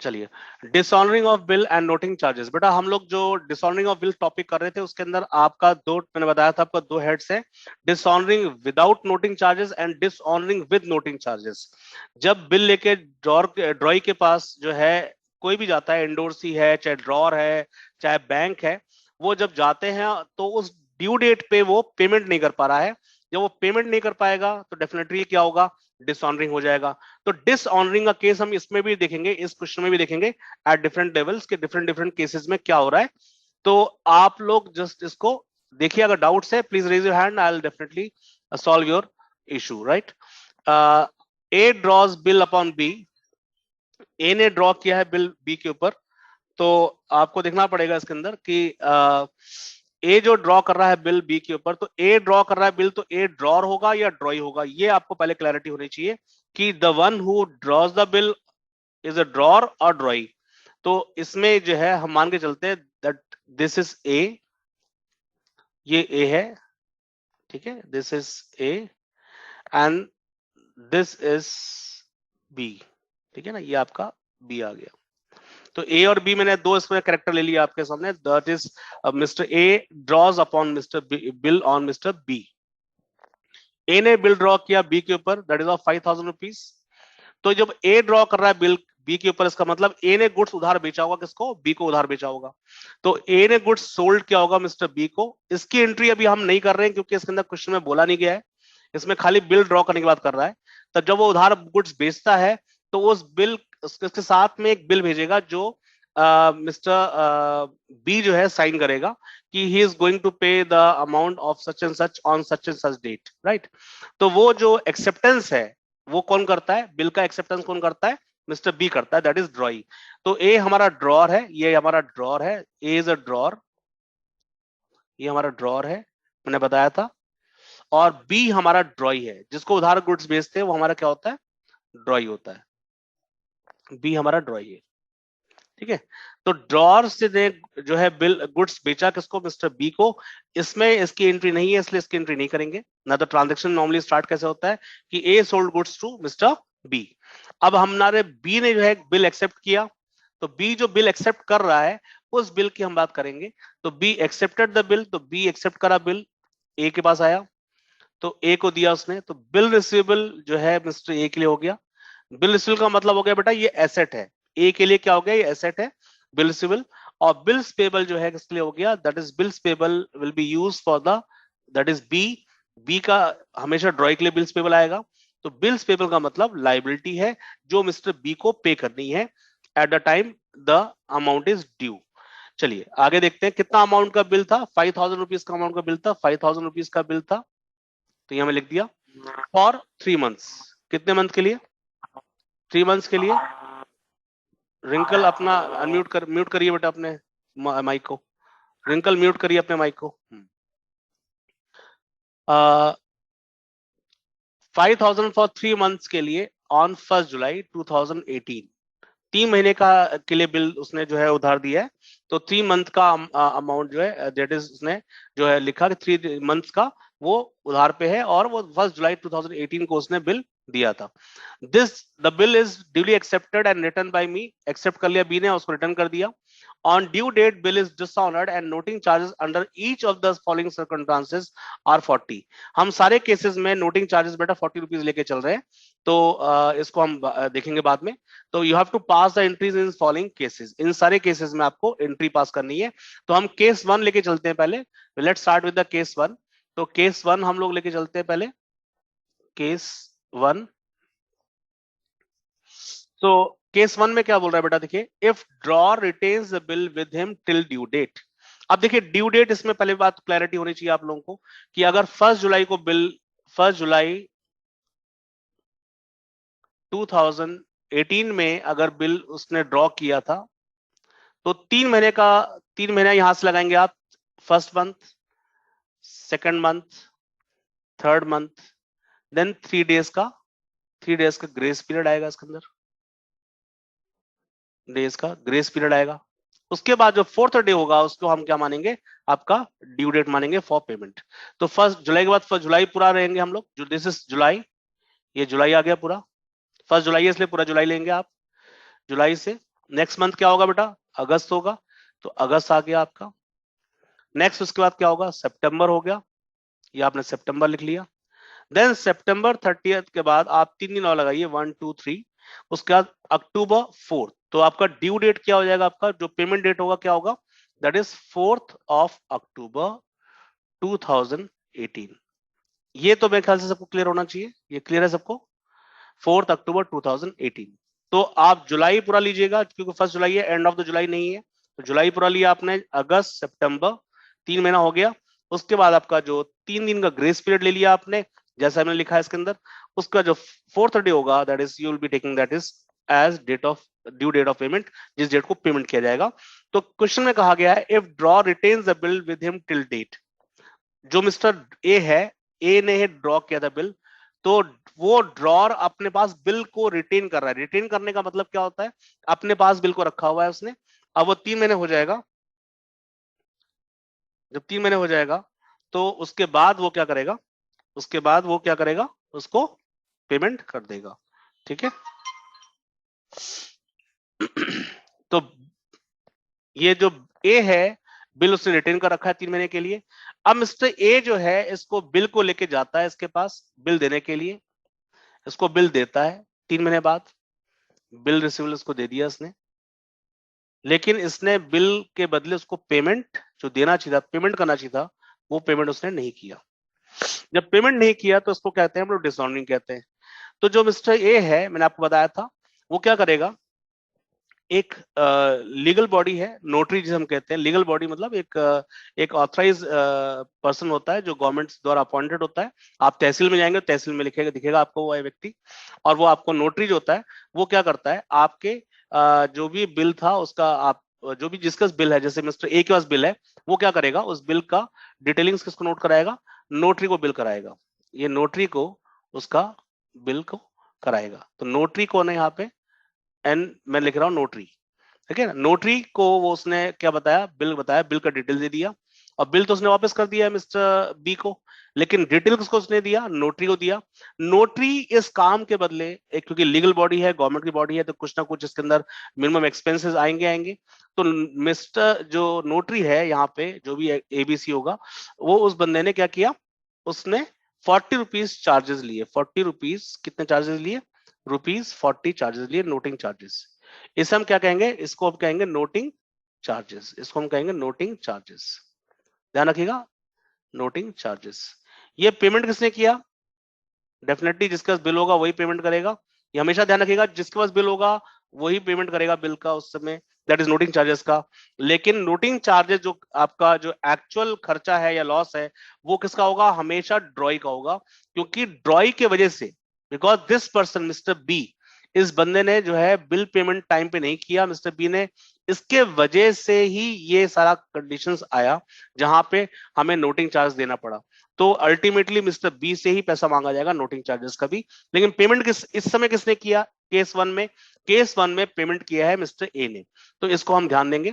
चलिए, dishonouring of bill and noting charges. बेटा हम लोग जो डिसऑनरिंग ऑफ बिल टॉपिक कर रहे थे उसके अंदर आपका दो, मैंने बताया था आपका दो हेड्स है, dishonouring without noting charges and dishonouring with noting charges. जब बिल लेके ड्रॉई के पास जो है कोई भी जाता है, इंडोर्सी है चाहे ड्रॉर है चाहे बैंक है, वो जब जाते हैं तो उस ड्यू डेट पे वो पेमेंट नहीं कर पा रहा है। जब वो पेमेंट नहीं कर पाएगा तो डेफिनेटली क्या होगा, डिसऑनरिंग हो जाएगा। तो डिसऑनरिंग का केस हम इसमें भी देखेंगे, इस क्वेश्चन में भी देखेंगे एट डिफरेंट लेवल्स के डिफरेंट डिफरेंट केसेस में क्या हो रहा है। तो आप लोग जस्ट इसको देखिए, अगर डाउट्स है please raise your hand, I will definitely solve your issue. Right, A draws bill upon B. A ने ड्रॉ किया है बिल बी के ऊपर, तो आपको देखना पड़ेगा इसके अंदर कि ए जो ड्रॉ कर रहा है बिल बी के ऊपर, तो ए ड्रॉ कर रहा है बिल, तो ए ड्रॉर होगा या ड्रॉई होगा, ये आपको पहले क्लैरिटी होनी चाहिए कि the one who draws the bill is a drawer और ड्रॉई। तो इसमें जो है हम मान के चलते हैं दैट दिस इज ए, ये ए है, ठीक है, this is A and this is B, ठीक है ना, ये आपका बी आ गया। तो ए और बी मैंने दो इसमें कैरेक्टर ले लिया आपके सामने, that is mister A draws upon mister bill on mister B. A ने बिल ड्रॉ किया बी के ऊपर, दैट इज ऑफ 5,000 रुपीज। तो जब ए ड्रॉ कर रहा है बिल बी के ऊपर, इसका मतलब ए ने गुड्स उधार बेचा होगा, किसको, बी को उधार बेचा होगा। तो ए ने गुड्स सोल्ड किया होगा मिस्टर बी को। इसकी एंट्री अभी हम नहीं कर रहे हैं क्योंकि इसके अंदर क्वेश्चन में बोला नहीं गया है, इसमें खाली बिल ड्रॉ करने की बात कर रहा है। तब जब वो उधार गुड्स बेचता है तो उस बिल उसके साथ में एक बिल भेजेगा जो मिस्टर बी जो है साइन करेगा कि he is going to pay the amount of such and such on such and such date. Right, तो वो जो एक्सेप्टेंस है वो कौन करता है, बिल का एक्सेप्टेंस कौन करता है, मिस्टर बी करता है, दैट इज ड्रॉई। तो ए हमारा ड्रॉर है, ये हमारा ड्रॉर है, ए इज अ ड्रॉर, ये हमारा ड्रॉर है, मैंने बताया था। और बी हमारा ड्रॉई है, जिसको उधार गुड्स बेचते हैं वो हमारा क्या होता है, ड्रॉई होता है। बी हमारा ड्रॉई है, ठीक है। तो ड्रॉर से ने जो है बिल गुड्स बेचा किसको, मिस्टर बी को। इसमें इसकी एंट्री नहीं है इसलिए इसकी एंट्री नहीं करेंगे ना। तो ट्रांजेक्शन नॉर्मली स्टार्ट कैसे होता है कि A sold goods to mister B. अब हमारे बी ने जो है बिल एक्सेप्ट किया, तो बी जो बिल एक्सेप्ट कर रहा है उस बिल की हम बात करेंगे। तो बी एक्सेप्टेड द बिल, तो बी एक्सेप्ट करा बिल, ए के पास आया तो ए को दिया उसने, तो बिल रिसीवेबल जो है मिस्टर ए के लिए हो गया। बिल रिसीवेबल का मतलब हो गया बेटा ये एसेट है, ए के लिए क्या हो गया, ये एसेट है बिल रिसीवेबल। और बिल्स पेबल जो है किसके लिए हो गया, that is bills payable will be used for the, that is B. B का हमेशा ड्रॉई के लिए बिल्स पेबल आएगा। तो बिल्स पेबल का मतलब लाइबिलिटी है जो मिस्टर बी को पे करनी है at the time the amount is due. चलिए आगे देखते हैं कितना अमाउंट का बिल था, 5,000 रुपीज का अमाउंट का बिल था, 5,000 रुपीज का बिल था। तो यहां में लिख दिया फॉर 3 मंथ्स, कितने मंथ के लिए, 3 मंथ्स के लिए। रिंकल अपना अनम्यूट कर, म्यूट करिए बेटा अपने माइक को, रिंकल म्यूट करिए अपने माइक को। 5,000 फॉर 3 मंथ्स के लिए ऑन 1 जुलाई 2018, 3 महीने का के लिए बिल उसने जो है उधार दिया है। तो 3 मंथ का अमाउंट जो है दैट इज उसने जो है लिखा कि 3 मंथ्स का वो उधार पे है और वो 1 जुलाई 2018 को उसने बिल दिया था। This the bill is duly accepted and return by me, accept कर लिया बी ने, उसको रिटर्न कर दिया। On due date bill is dishonoured and noting charges under each of the following circumstances are 40। हम सारे केसेस में नोटिंग चार्जेस बेटा 40 रुपीज लेके चल रहे हैं, तो इसको हम देखेंगे बाद में। तो you have to pass the entries in following cases, इन सारे केसेस में आपको एंट्री पास करनी है। तो हम केस 1 लेके चलते हैं पहले, let's start with the case 1। तो केस 1 हम लोग लेके चलते हैं पहले, केस 1। तो केस 1 में क्या बोल रहा है बेटा, देखिए, if drawer retains the bill with him till due date. अब देखिए ड्यू डेट, इसमें पहले बात क्लैरिटी होनी चाहिए आप लोगों को कि अगर 1 जुलाई को बिल, 1 जुलाई 2018 में अगर बिल उसने ड्रॉ किया था तो 3 महीने का, 3 महीना यहां से लगाएंगे आप, first month, second month, third month, then 3 days का, 3 डेज का ग्रेस पीरियड आएगा, इसके अंदर डेज का ग्रेस पीरियड आएगा। उसके बाद जो फोर्थ डे होगा उसको हम क्या मानेंगे, आपका ड्यू डेट मानेंगे फॉर पेमेंट। तो 1 जुलाई के बाद 1 जुलाई पूरा रहेंगे हम लोग, जो दिस इज जुलाई, ये जुलाई आ गया पूरा, 1 जुलाई है इसलिए पूरा जुलाई लेंगे आप, जुलाई से नेक्स्ट मंथ क्या होगा बेटा, अगस्त होगा, तो अगस्त आ गया आपका। नेक्स्ट उसके बाद क्या होगा, सितंबर हो गया, ये आपने सितंबर लिख लिया। देन सितंबर 30 के बाद आप 3 दिन और लगाइए, 1 2 3, उसके बाद अक्टूबर 4, तो आपका ड्यू डेट क्या हो जाएगा, आपका जो पेमेंट डेट होगा क्या होगा, that is 4th of October 2018। ये तो मेरे ख्याल से सबको क्लियर होना चाहिए, ये क्लियर है सबको, 4th October 2018। तो आप जुलाई पूरा लीजिएगा, क्योंकि 1 जुलाई है, एंड ऑफ द जुलाई नहीं है, तो जुलाई पूरा लिया आपने, अगस्त सितंबर 3 महीना हो गया। उसके बाद आपका जो 3 दिन का ग्रेस पीरियड ले लिया आपने, जैसा हमने लिखा है इसके अंदर, उसका जो 4th डे होगा, that is you will be taking that is as date of due date of payment, जिस डेट को पेमेंट किया जाएगा। तो क्वेश्चन में कहा गया है, if draw retains the bill with him till date, जो मिस्टर ए है, ए ने ड्रॉ किया था बिल, तो वो ड्रॉर अपने पास बिल को रिटेन कर रहा है। रिटेन करने का मतलब क्या होता है, अपने पास बिल को रखा हुआ है उसने। अब वो 3 महीने हो जाएगा, जब 3 महीने हो जाएगा तो उसके बाद वो क्या करेगा, उसके बाद वो क्या करेगा, उसको पेमेंट कर देगा, ठीक है। तो ये जो ए है, बिल उसने रिटेन कर रखा है 3 महीने के लिए। अब मिस्टर ए जो है, इसको बिल को लेके जाता है इसके पास बिल देने के लिए, इसको बिल देता है 3 महीने बाद, बिल रिसीवल उसको दे दिया इसने, लेकिन इसने बिल के बदले उसको पेमेंट जो देना चाहिए था, पेमेंट करना चाहिए था, वो पेमेंट उसने नहीं किया। जब पेमेंट नहीं किया तो उसको कहते हैं हम लोग डिसऑनरिंग कहते हैं। तो जो मिस्टर ए है, मैंने आपको बताया था, वो क्या करेगा, एक लीगल बॉडी है, नोटरी जिसे हम कहते हैं, लीगल बॉडी मतलब एक ऑथराइज पर्सन होता है जो गवर्नमेंट द्वारा अपॉइंटेड होता है। आप तहसील में जाएंगे, तहसील में लिखेगा, दिखेगा आपको वो व्यक्ति, और वो आपको नोटरी जो होता है, वो क्या करता है, आपके जो भी बिल था उसका, आप जो भी जिसका बिल है, जैसे मिस्टर ए के पास बिल है, वो क्या करेगा, उस बिल का डिटेलिंग्स किसको नोट कराएगा, नोटरी को बिल कराएगा। ये नोटरी को उसका बिल को कराएगा। तो नोटरी कौन है यहाँ पे, एन मैं लिख रहा हूँ नोटरी, ठीक है ना। नोटरी को वो उसने क्या बताया, बिल बताया, बिल का डिटेल दे दिया, और बिल तो उसने वापस कर दिया मिस्टर बी को, लेकिन डिटेल किसको उसने दिया, नोटरी को दिया। नोटरी इस काम के बदले, एक क्योंकि लीगल बॉडी है, गवर्नमेंट की बॉडी है, तो कुछ ना कुछ इसके अंदर मिनिमम एक्सपेंसेस आएंगे आएंगे। तो मिस्टर जो नोटरी है यहाँ पे, जो भी एबीसी होगा, वो उस बंदे ने क्या किया, उसने 40 रुपीज चार्जेस लिए, 40 रुपीज कितने चार्जेस लिए, ₹40 चार्जेस लिए, नोटिंग चार्जेस। इसे हम क्या कहेंगे, इसको हम कहेंगे नोटिंग चार्जेस, इसको हम कहेंगे नोटिंग चार्जेस, ध्यान रखिएगा, नोटिंग चार्जेस। ये पेमेंट किसने किया, डेफिनेटली जिसके पास बिल होगा वही पेमेंट करेगा। ये हमेशा ध्यान रखिएगा, जिसके पास बिल होगा वही पेमेंट करेगा बिल का उस समय, दैट इज नोटिंग चार्जेस का। लेकिन नोटिंग चार्जेस जो आपका जो एक्चुअल खर्चा है या लॉस है, वो किसका होगा, हमेशा ड्रॉई का होगा, क्योंकि ड्रॉई के वजह से, because this person mister B, इस बंदे ने जो है बिल पेमेंट टाइम पे नहीं किया मिस्टर बी ने, इसके वजह से ही ये सारा कंडीशंस आया जहां पे हमें नोटिंग चार्ज देना पड़ा। तो अल्टीमेटली मिस्टर बी से ही पैसा मांगा जाएगा नोटिंग चार्जेस का भी। लेकिन पेमेंट किस इस समय किसने किया, केस वन में, केस वन में पेमेंट किया है मिस्टर ए ने, तो इसको हम ध्यान देंगे।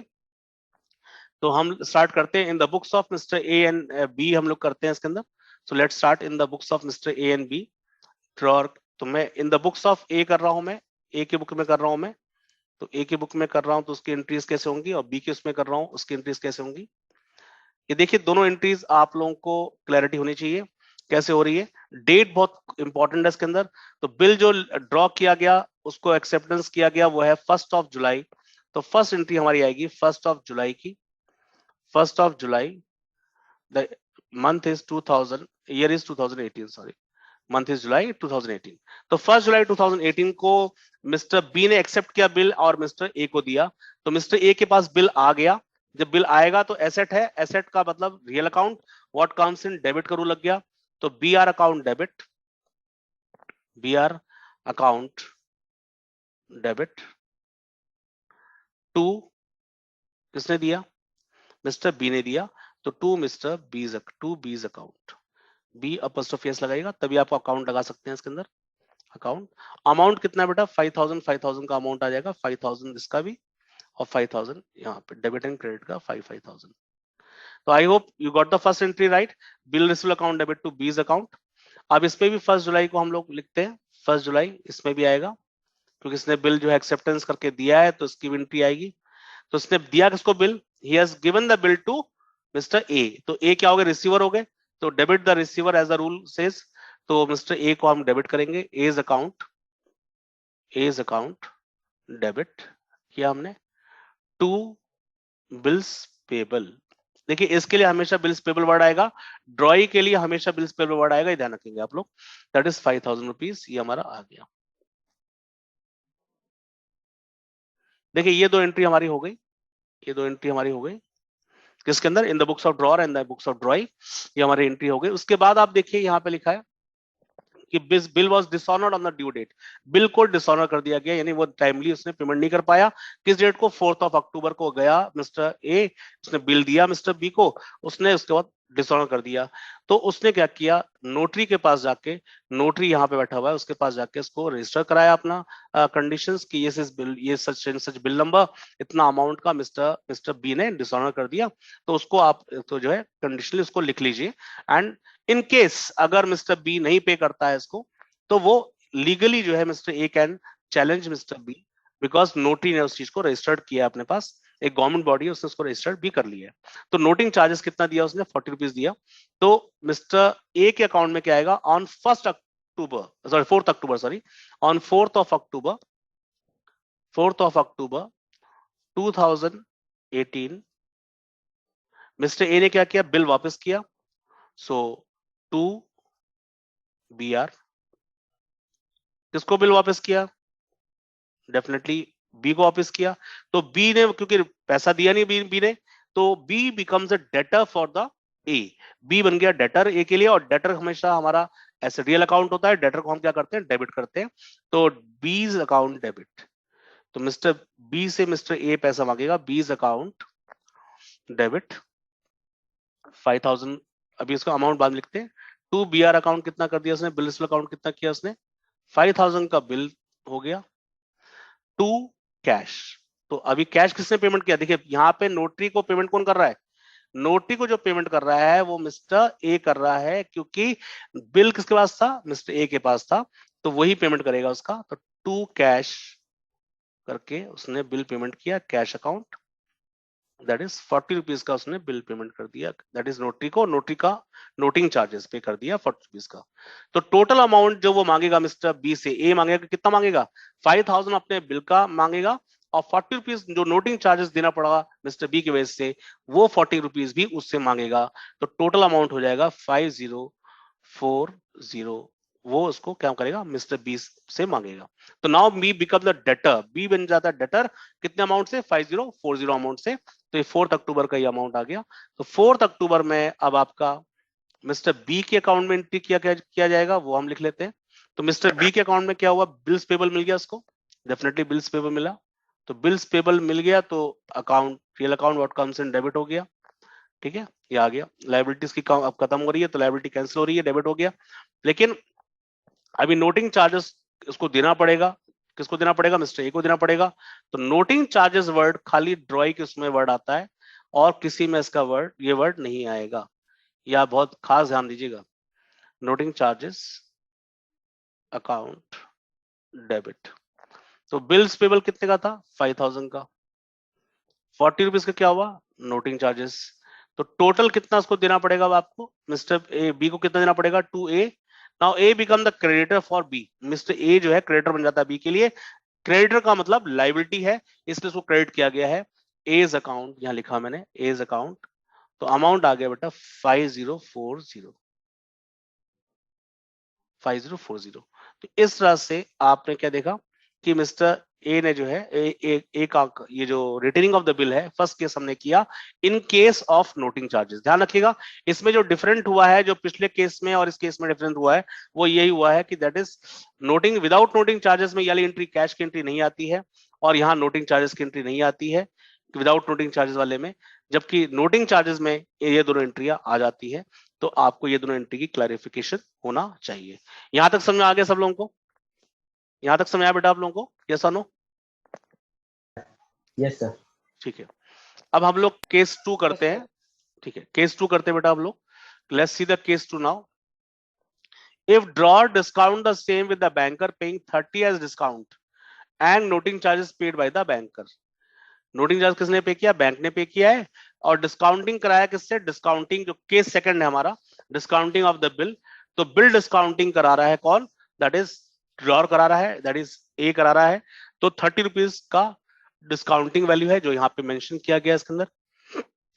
तो हम स्टार्ट करते हैं in the books of mister A and B, हम लोग करते हैं इसके अंदर। So let's start in the books of mister A and B drawer. तो मैं in the books of A कर रहा हूं, मैं ए के बुक में कर रहा हूं मैं, तो ए के बुक में कर रहा हूं, तो उसकी एंट्रीज कैसे होंगी, और बी के उसमें कर रहा हूं, उसकी एंट्रीज कैसे होंगी। ये देखिए, दोनों एंट्रीज आप लोगों को क्लैरिटी होनी चाहिए कैसे हो रही है। डेट बहुत इंपॉर्टेंट है इसके अंदर। तो बिल जो ड्रॉ किया गया, उसको एक्सेप्टेंस किया गया, वो है 1 जुलाई। तो फर्स्ट एंट्री हमारी आएगी 1 जुलाई की, 1 जुलाई, the month is 2000, year is 2018, sorry, month is July 2018। तो 1 जुलाई 2018 को मिस्टर बी ने एक्सेप्ट किया बिल और मिस्टर ए को दिया। तो मिस्टर ए के पास बिल आ गया, जब बिल आएगा तो एसेट है, एसेट का मतलब real account, what comes in debit का रूल लग गया। तो B R account debit, B R account debit to, किसने दिया, मिस्टर बी ने दिया, तो to mister B's, to B's account, B apostrophe S लगाइएगा, तभी आप अकाउंट लगा सकते हैं इसके अंदर। अकाउंट अमाउंट कितना है बेटा, 5000, 5000 का अमाउंट आ जाएगा, 5000 इसका भी, और 5000 यहाँ पे डेबिट एंड क्रेडिट का 5000। तो I hope you got the first entry right, bill receive account debit to B's account. अब इसमें भी 1 जुलाई को हम लोग लिखते हैं, 1 जुलाई इसमें भी आएगा, क्योंकि इसने बिल जो है एक्सेप्टेंस करके दिया है तो इसकी एंट्री आएगी। तो इसने दिया किसको bill, he has given the bill to mister A, तो ए क्या हो गए, रिसीवर हो गए, तो debit the receiver as the rule says, तो मिस्टर ए को हम डेबिट करेंगे, एज अकाउंट डेबिट किया हमने टू बिल्स पेबल। देखिए इसके लिए हमेशा बिल्स पेबल वर्ड आएगा, ड्रॉई के लिए हमेशा बिल्स पेबल वर्ड आएगा, ये ध्यान रखेंगे आप लोग। दैट इज 5000 रुपीज, ये हमारा आ गया। देखिए ये दो एंट्री हमारी हो गई, ये दो एंट्री हमारी हो गई किसके अंदर, इन the books of drawer and the books of ड्रॉई, ये हमारी एंट्री हो गई। उसके बाद आप देखिए यहाँ पे लिखा है कि bill was dishonoured on the due date, bill को डिसऑनर कर दिया गया, यानी वो टाइमली उसने पेमेंट नहीं कर पाया। किस डेट को, 4 अक्टूबर को गया मिस्टर ए, उसने बिल दिया मिस्टर बी को, उसने उसके बाद डिसऑनर कर दिया। तो उसने क्या किया, नोटरी के पास जाके, नोटरी यहाँ पे बैठा हुआ है, उसके पास जाके इसको रजिस्टर कराया अपना कंडीशंस कि ये बिल, ये सच बिल नंबर, इतना अमाउंट का मिस्टर बी ने डिसऑनर कर दिया। तो उसको आप तो जो है कंडीशनली उसको लिख लीजिए। एंड इन केस अगर मिस्टर बी नहीं पे करता है इसको, तो वो लीगली जो है mister A can challenge mister B, because notary ने उस चीज को रजिस्टर्ड किया अपने पास, एक गवर्नमेंट बॉडी है उसने उसको रजिस्टर्ड भी कर लिया है। तो नोटिंग चार्जेस कितना दिया उसने, 40 रुपीज दिया। तो मिस्टर ए के अकाउंट में क्या आएगा, on 4 October sorry, on 4 October 2018 mister A ने क्या किया, बिल वापस किया। सो टू बी आर, किसको बिल वापस किया, डेफिनेटली बी को वापस किया। तो बी ने क्योंकि पैसा दिया नहीं बी ने, तो B becomes a debtor for the A, B बन गया डेटर ए के लिए, और डेटर हमेशा हमारा ऐसे रियल अकाउंट होता है, डेटर को हम क्या करते हैं, डेबिट करते हैं। तो बीज अकाउंट डेबिट, तो मिस्टर बी से मिस्टर ए पैसा मांगेगा, बीज अकाउंट डेबिट 5000, अभी इसका अमाउंट बाद में लिखते हैं। टू बी आर अकाउंट कितना कर दिया उसने, बिल अकाउंट कितना किया उसने, 5000 का बिल हो गया टू कैश। तो अभी कैश किसने पेमेंट किया, देखिए यहाँ पे नोटरी को पेमेंट कौन कर रहा है, नोटरी को जो पेमेंट कर रहा है वो मिस्टर ए कर रहा है, क्योंकि बिल किसके पास था, मिस्टर ए के पास था, तो वही पेमेंट करेगा उसका। तो टू कैश करके उसने बिल पेमेंट किया, cash account, that is 40 rupees का उसने बिल पेमेंट कर दिया, दैट इज नोटरी को, नोटरी का नोटिंग चार्जेस पे कर दिया 40 रुपीज का। तो टोटल अमाउंट जो वो मांगेगा मिस्टर बी से, ए मांगेगा कितना मांगेगा, 5000 अपने बिल का मांगेगा, और 40 रुपीज जो नोटिंग चार्जेस देना पड़ेगा मिस्टर बी की वजह से, वो 40 रुपीज भी उससे मांगेगा। तो टोटल अमाउंट हो जाएगा 5040, वो उसको क्या करेगा, मिस्टर बी से मांगेगा। तो now B become the debtor, B बन जाता है डेटर, कितने अमाउंट से, 5040 अमाउंट से। तो ये 4 अक्टूबर का ये अमाउंट आ गया। तो 4 अक्टूबर में अब आपका मिस्टर बी के अकाउंट में एंट्री किया जाएगा, वो हम लिख लेते हैं। तो मिस्टर बी के अकाउंट में क्या हुआ, बिल्स पेबल मिल गया उसको, डेफिनेटली बिल्स पेबल मिला। तो बिल्स पेबल मिल गया तो account, real account what comes in debit हो गया, ठीक है, ये आ गया। लायबिलिटीज की अब खत्म हो रही है, तो लायबिलिटी कैंसिल हो रही है, डेबिट हो गया। लेकिन अभी नोटिंग चार्जेस उसको देना पड़ेगा, किसको देना पड़ेगा, मिस्टर ए को देना पड़ेगा। तो नोटिंग चार्जेस वर्ड खाली ड्रॉई के उसमें वर्ड आता है, और किसी में इसका वर्ड, ये वर्ड नहीं आएगा, या बहुत खास ध्यान दीजिएगा। नोटिंग चार्जेस अकाउंट डेबिट, तो बिल्स पेबल कितने का था, 5000 का, 40 रुपीज का क्या हुआ, नोटिंग चार्जेस। तो टोटल कितना उसको देना पड़ेगा आपको, मिस्टर ए बी को कितना देना पड़ेगा, to A. Now A become the creditor for B, mister A जो है क्रेडिटर बन जाता है बी के लिए। क्रेडिटर का मतलब लाइबिलिटी है, इसलिए उसको क्रेडिट किया गया है। एज अकाउंट यहां लिखा मैंने, एज अकाउंट, तो अमाउंट आ गया बेटा 5040। तो इस तरह से आपने क्या देखा कि मिस्टर ए ने जो है ए का ये जो रिटर्निंग ऑफ द बिल है, फर्स्ट केस हमने किया in case of noting charges. ध्यान रखिएगा, इसमें जो डिफरेंट हुआ है, जो पिछले केस में और इस केस में डिफरेंट हुआ है, वो यही हुआ है कि that is noting without noting charges में ये वाली एंट्री, कैश की एंट्री नहीं आती है, और यहाँ नोटिंग चार्जेस की एंट्री नहीं आती है विदाउट नोटिंग चार्जेस वाले में, जबकि नोटिंग चार्जेस में ये दोनों एंट्रियां आ जाती है। तो आपको ये दोनों एंट्री की क्लैरिफिकेशन होना चाहिए। यहां तक समझ में आ गया सब लोगों को, यहां तक समझ आया बेटा आप लोगों को, यस और नो? Yes sir. ठीक है, अब हम लोग केस 2 करते हैं, ठीक है, केस 2 करते हैं बेटा आप लोग। Let's see the case 2 now. If drawer discount the same with the banker paying 30 as discount and noting charges paid by the banker. Noting charge किसने पे किया? बैंक ने पे किया है। और डिस्काउंटिंग कराया किससे? डिस्काउंटिंग जो केस सेकंड है हमारा, डिस्काउंटिंग ऑफ द बिल। तो बिल डिस्काउंटिंग करा रहा है कौन? दैट इज ड्रॉर करा रहा है, दैट इज ए करा रहा है। तो 30 रुपीज का डिस्काउंटिंग वैल्यू है जो यहाँ पे मेंशन किया गया इसके अंदर।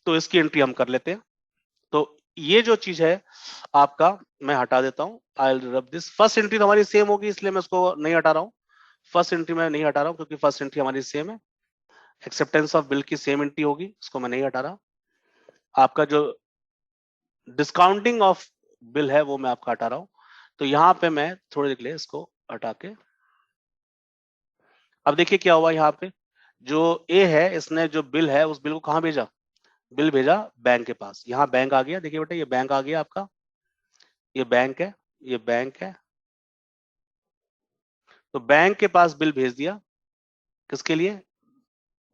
तो इसकी एंट्री हम कर लेते हैं। तो ये जो चीज है आपका, मैं हटा देता हूँ। आई रब दिस। फर्स्ट एंट्री तो हमारी सेम होगी, इसलिए मैं उसको नहीं हटा रहा हूँ। फर्स्ट एंट्री मैं नहीं हटा रहा हूँ क्योंकि फर्स्ट एंट्री हमारी सेम है। एक्सेप्टेंस ऑफ बिल की सेम एंट्री होगी, उसको मैं नहीं हटा रहा। आपका जो डिस्काउंटिंग ऑफ बिल है वो मैं आपका हटा रहा हूं। तो यहां पे मैं थोड़ी देर के लिए इसको हटा के, अब देखिए क्या हुआ यहाँ पे। जो ए है इसने जो बिल है उस बिल को कहां भेजा? बिल भेजा बैंक के पास। यहाँ बैंक आ गया, देखिए बेटा ये बैंक आ गया आपका, ये बैंक है, ये बैंक है। तो बैंक के पास बिल भेज दिया, किसके लिए?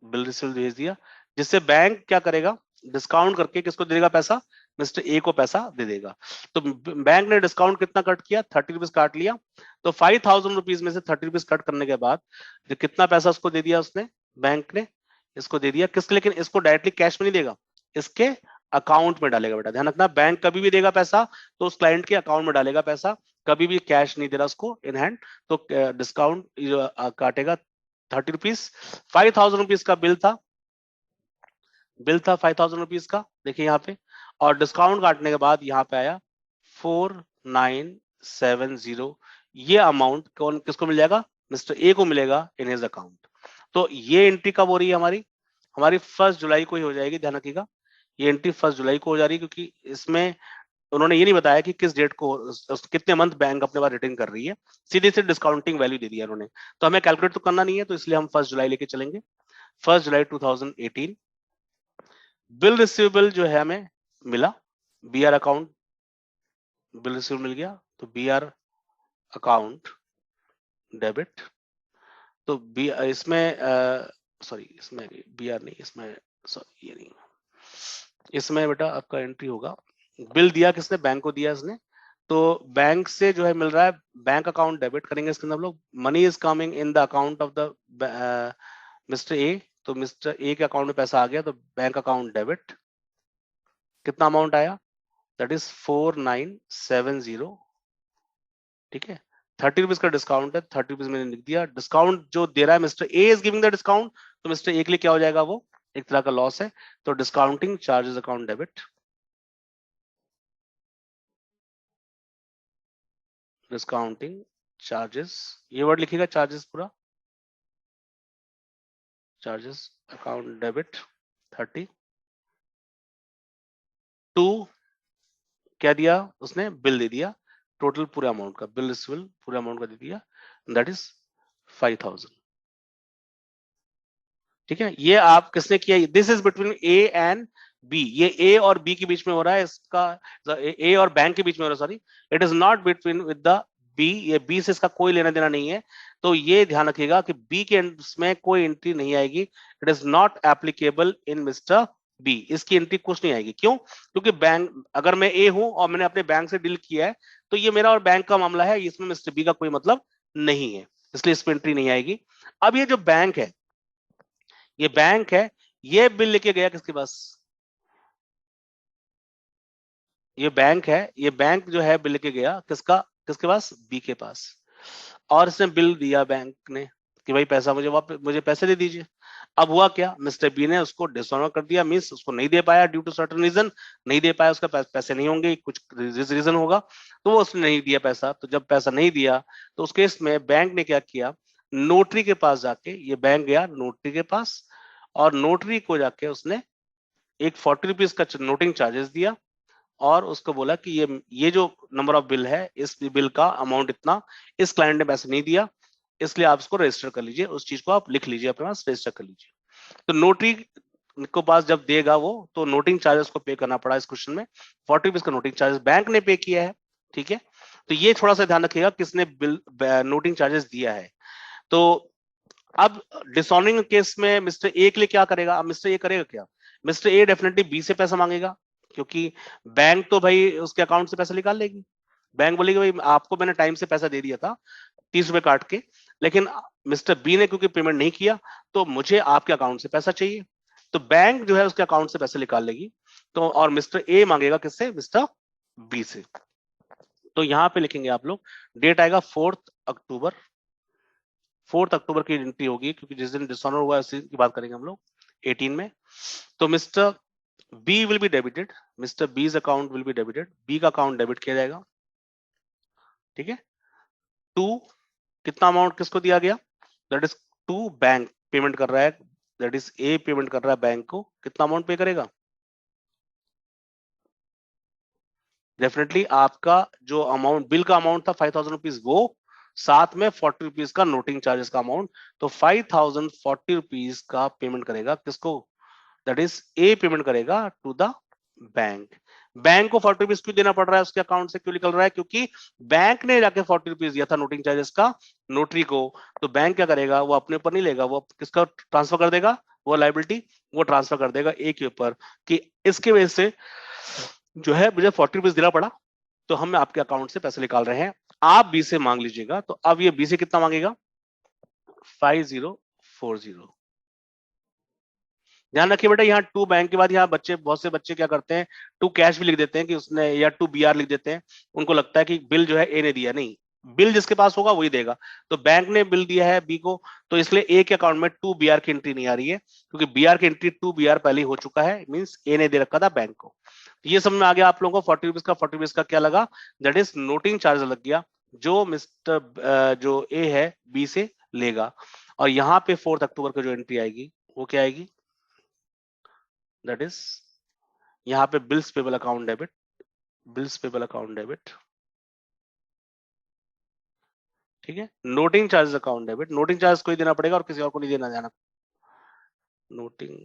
बिल रिसीव भेज दिया, जिससे बैंक क्या करेगा? डिस्काउंट करके किसको दे देगा पैसा? मिस्टर ए को पैसा दे देगा। तो बैंक ने डिस्काउंट कितना कट किया? 30 रुपीज काट लिया। तो 5000 रुपीज में से 30 रुपीज कट करने के बाद जो कितना पैसा उसको दे दिया उसने, बैंक ने इसको दे दिया किसके? लेकिन इसको डायरेक्टली कैश में नहीं देगा, इसके अकाउंट में डालेगा। बेटा ध्यान रखना, बैंक कभी भी देगा पैसा तो उस क्लाइंट के अकाउंट में डालेगा पैसा, कभी भी कैश नहीं दे रहा उसको इन हैंड। तो डिस्काउंट काटेगा 30 रुपीज। 5000 रुपीज का बिल था 5000 रुपीज का, देखिए यहाँ पे। और डिस्काउंट काटने के बाद यहाँ पे आया 4970। ये अमाउंट कौन किसको मिल जाएगा? मिस्टर ए को मिलेगा इन हिज अकाउंट। तो ये एंट्री कब हो रही है हमारी? हमारी 1 जुलाई को ही हो जाएगी, ध्यान रखिएगा। ये एंट्री 1 जुलाई को हो जा रही है, क्योंकि इसमें उन्होंने ये नहीं बताया कि किस डेट को, कितने मंथ बैंक अपने पास रिटर्न कर रही है, सीधे से डिस्काउंटिंग वैल्यू दे दिया उन्होंने। तो हमें कैलकुलेट तो करना नहीं है, तो इसलिए हम 1 जुलाई लेके चलेंगे। 1 जुलाई 2018 बिल रिसीवेबल जो है हमें मिला, B R account bill receive मिल गया। तो बी आर अकाउंट डेबिट। तो बी इसमें सॉरी इसमें बी आर नहीं, इसमें सॉरी ये नहीं, इसमें बेटा आपका एंट्री होगा, बिल दिया किसने? बैंक को दिया इसने। तो बैंक से जो है मिल रहा है, बैंक अकाउंट डेबिट करेंगे इसके अंदर हम लोग। Money is coming in the account of the mister A. तो मिस्टर ए के अकाउंट में पैसा आ गया, तो बैंक अकाउंट डेबिट। कितना अमाउंट आया? That is 4970। ठीक है, 30 रुपीज का डिस्काउंट है, 30 रुपीज मैंने लिख दिया। डिस्काउंट जो दे रहा है mister A is giving the discount, तो मिस्टर ए के लिए क्या हो जाएगा? वो एक तरह का लॉस है। तो discounting charges account debit, discounting charges, ये वर्ड लिखिएगा चार्जेस पूरा, चार्जेस अकाउंट डेबिट 30 टू, क्या दिया उसने? बिल दे दिया, टोटल पूरे अमाउंट का बिल रिसीवेबल पूरे अमाउंट का दे दिया, दैट इज 5000। ठीक है, ये आप किसने किया? This is between A and B, ये ए और बी के बीच में हो रहा है, इसका ए और बैंक के बीच में हो रहा है, sorry, it is not between with the B. ये बी से इसका कोई लेना देना नहीं है। तो ये ध्यान रखिएगा कि बी के में कोई एंट्री नहीं आएगी, it is not applicable in mister B. इसकी एंट्री कुछ नहीं आएगी। क्यों? क्योंकि बैंक, अगर मैं ए हूं और मैंने अपने बैंक से डील किया है, तो ये मेरा और बैंक का मामला है, इसमें मिस्टर बी का कोई मतलब नहीं है, इसलिए इसमें एंट्री नहीं आएगी। अब ये जो बैंक है, ये बैंक है, ये बिल लेके गया किसके पास? ये बैंक है, ये बैंक जो है बिल लेके गया किसका? किसके पास? बी के पास। और इसने बिल दिया बैंक ने कि भाई पैसा मुझे वापस, मुझे पैसे दे दीजिए। अब हुआ क्या? मिस्टर बी ने उसको डिसऑनर कर दिया, मींस उसको नहीं दे पाया ड्यू टू सर्टेन रीजन, नहीं दे पाया, उसका पैसे नहीं होंगे, कुछ रीजन होगा, तो वो उसने नहीं दिया पैसा। तो जब पैसा नहीं दिया तो उस केस में बैंक ने क्या किया? नोटरी के पास जाके, ये बैंक गया नोटरी के पास, और नोटरी को जाके उसने एक 40 रुपीज का नोटिंग चार्जेस दिया, और उसको बोला कि ये जो नंबर ऑफ बिल है, इस बिल का अमाउंट इतना, इस क्लाइंट ने पैसे नहीं दिया, इसलिए आप इसको रजिस्टर कर लीजिए, उस चीज को आप लिख लीजिए अपने पास, रजिस्टर कर लीजिए। तो नोटरी को पास जब देगा वो, तो नोटिंग चार्जेस को पे करना पड़ा इस क्वेश्चन में। 40 रुपीज का नोटिंग चार्जेस बैंक ने पे किया है। ठीक है, तो ये थोड़ा सा ध्यान रखिएगा किसने बिल नोटिंग चार्जेस दिया है। तो अब डिसऑनरिंग केस में मिस्टर ए के लिए क्या करेगा? अब मिस्टर ए करेगा क्या? मिस्टर ए डेफिनेटली बी से पैसा मांगेगा, क्योंकि बैंक तो भाई उसके अकाउंट से पैसा निकाल लेगी। बैंक बोलेगी भाई आपको मैंने टाइम से पैसा दे दिया था, 30 रुपए काट के, लेकिन मिस्टर बी ने क्योंकि पेमेंट नहीं किया तो मुझे आपके अकाउंट से पैसा चाहिए, तो बैंक जो है उसके अकाउंट से पैसे निकाल लेगी। तो और मिस्टर ए मांगेगा किससे? मिस्टर बी से। तो यहां पे लिखेंगे आप लोग, डेट आएगा 4 अक्टूबर। 4 अक्टूबर की एंट्री होगी क्योंकि जिस दिन डिसऑनर हुआ है उसी की बात करेंगे हम लोग 18 में। तो mister B will be debited, mister B's account will be debited, B का अकाउंट डेबिट किया जाएगा। ठीक है। टू, कितना अमाउंट किसको दिया गया? That is to bank payment कर रहा है, दैट इज ए पेमेंट कर रहा है बैंक को। कितना अमाउंट पे करेगा? डेफिनेटली आपका जो अमाउंट बिल का अमाउंट था 5,000 रुपीज, वो साथ में 40 रुपीज का नोटिंग चार्जेस का अमाउंट, तो 5,040 रुपीज का पेमेंट करेगा किसको? दैट इज ए पेमेंट करेगा टू द बैंक। बैंक को 40 रुपीज क्यों देना पड़ रहा है? उसके अकाउंट से क्यों निकल रहा है? क्योंकि बैंक ने जाके 40 रुपीज दिया था नोटिंग चार्जेस का नोटरी को। तो बैंक क्या करेगा? वो अपने ऊपर नहीं लेगा, वो किसका ट्रांसफर कर देगा? वो लाइबिलिटी वो ट्रांसफर कर देगा ए के ऊपर, कि इसके वजह से जो है मुझे 40 रुपीज देना पड़ा, तो हम आपके अकाउंट से पैसे निकाल रहे हैं, आप बी से मांग लीजिएगा। तो अब ये बी से कितना मांगेगा? 5040। ध्यान रखिए बेटा, यहाँ टू बैंक के बाद यहाँ बच्चे, बहुत से बच्चे क्या करते हैं, टू कैश भी लिख देते हैं कि उसने, या टू बी आर लिख देते हैं। उनको लगता है कि बिल जो है ए ने दिया, नहीं, बिल जिसके पास होगा वही देगा। तो बैंक ने बिल दिया है बी को, तो इसलिए ए के अकाउंट में टू बी आर की एंट्री नहीं आ रही है, क्योंकि बी आर की एंट्री टू बी आर पहले हो चुका है, मीन्स ए ने दे रखा था बैंक को। तो ये समझ में आ गया आप लोगों को? 40 रुपीज का 40 रुपीज का क्या लगा? दैट इज नोटिंग चार्ज लग गया, जो मिस्टर जो ए है बी से लेगा। और यहाँ पे 4 अक्टूबर को जो एंट्री आएगी वो क्या आएगी? दैट इज यहाँ पे bills payable account debit, bills payable account debit. ठीक है। Noting charges account debit, noting charge को ही देना पड़ेगा और किसी और को नहीं देना जाना। Noting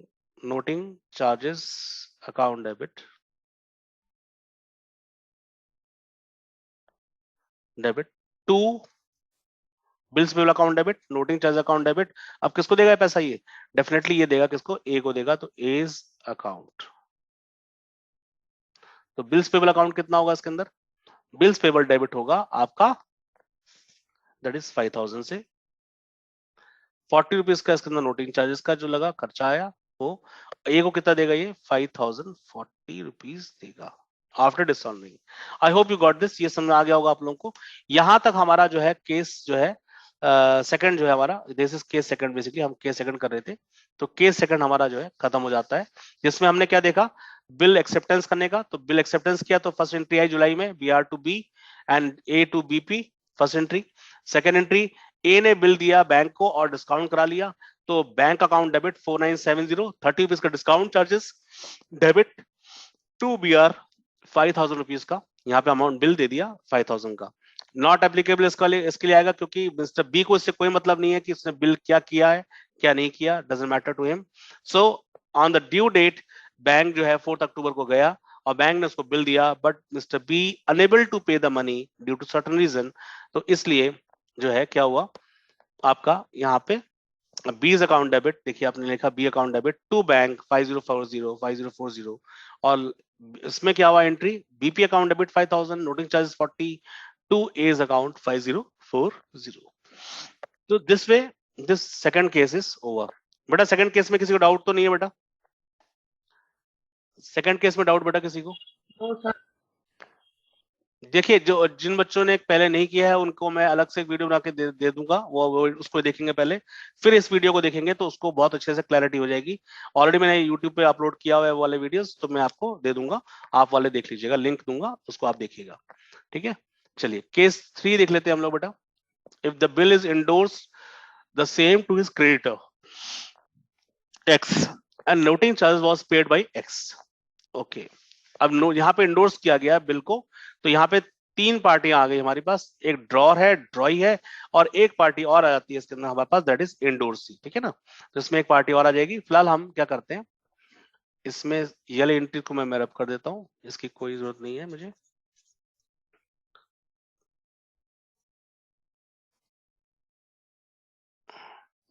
noting charges account debit, debit to bills payable account debit, noting charge account debit. अब किसको देगा पैसा? ये डेफिनेटली ये देगा किसको? ए को देगा, तो एज अकाउंट। तो बिल्स पेबल अकाउंट कितना होगा इसके अंदर? बिल्स पेबल डेबिट होगा आपका, दैट इज 5,000 से 40 रुपीज का इसके अंदर नोटिंग चार्जेस का जो लगा खर्चा आया, वो ए को कितना देगा? ये 5,040 रुपीज देगा after discounting. I hope you got this, ये समझ आ गया होगा आप लोगों को। यहां तक हमारा जो है केस जो है सेकंड जो है हमारा, this is case second, basically हम केस सेकंड कर रहे थे। तो केस सेकंड हमारा जो है खत्म हो जाता है, जिसमें हमने क्या देखा? बिल एक्सेप्टेंस करने का। तो बिल एक्सेप्टेंस किया तो फर्स्ट एंट्री आई जुलाई में, B R to B and A to BP, first entry. Second entry, A ने बिल दिया बैंक को और डिस्काउंट करा लिया, तो बैंक अकाउंट डेबिट 4970, 30 रुपीज का discount charges debit to B R 5,000 rupees का, यहाँ पे अमाउंट बिल दे दिया 5,000 का। नॉट एप्लीकेबल इसके लिए आएगा, क्योंकि मिस्टर बी को इससे कोई मतलब नहीं है कि उसने बिल क्या किया है क्या नहीं किया, doesn't matter to him. So on the due date bank जो है 4 अक्टूबर को गया और बैंक ने उसको बिल दिया, but mister B unable to pay the money due to certain reason. तो इसलिए जो है क्या हुआ आपका यहाँ पे, बीज अकाउंट डेबिट, देखिए आपने लिखा B account debit to bank 5040 और इसमें क्या हुआ entry? BP account debit 5,000, noting charges 40, to A's account 5040। तो this way this second case is over. बेटा सेकंड केस में किसी को डाउट तो नहीं है बेटा? सेकंड केस में डाउट बेटा किसी को? देखिए, जो जिन बच्चों ने पहले नहीं किया है उनको मैं अलग से एक वीडियो बना के दे दूंगा, वो उसको देखेंगे पहले, फिर इस वीडियो को देखेंगे तो उसको बहुत अच्छे से क्लैरिटी हो जाएगी। ऑलरेडी मैंने यूट्यूब पे अपलोड किया हुआ है वो वाले वीडियोस, तो मैं आपको दे दूंगा, आप वाले देख लीजिएगा, लिंक दूंगा, उसको आप देखिएगा। ठीक है। चलिए केस 3 देख लेते हैं हम लोग बेटा। If the bill is endorse the same to his creditor X and noting charge was paid by X. Okay, अब नो यहाँ पे इंडोर्स किया गया बिल को, तो यहाँ पे तीन पार्टियां आ गई हमारे पास, एक ड्रॉर है, ड्रॉई है, और एक पार्टी और आ जाती है इसके अंदर हमारे पास, दैट इज इंडोर्सी। ठीक है ना? तो इसमें एक पार्टी और आ जाएगी। फिलहाल हम क्या करते हैं, इसमें ये वाली एंट्री को मैं रब कर देता हूँ, इसकी कोई जरूरत नहीं है मुझे।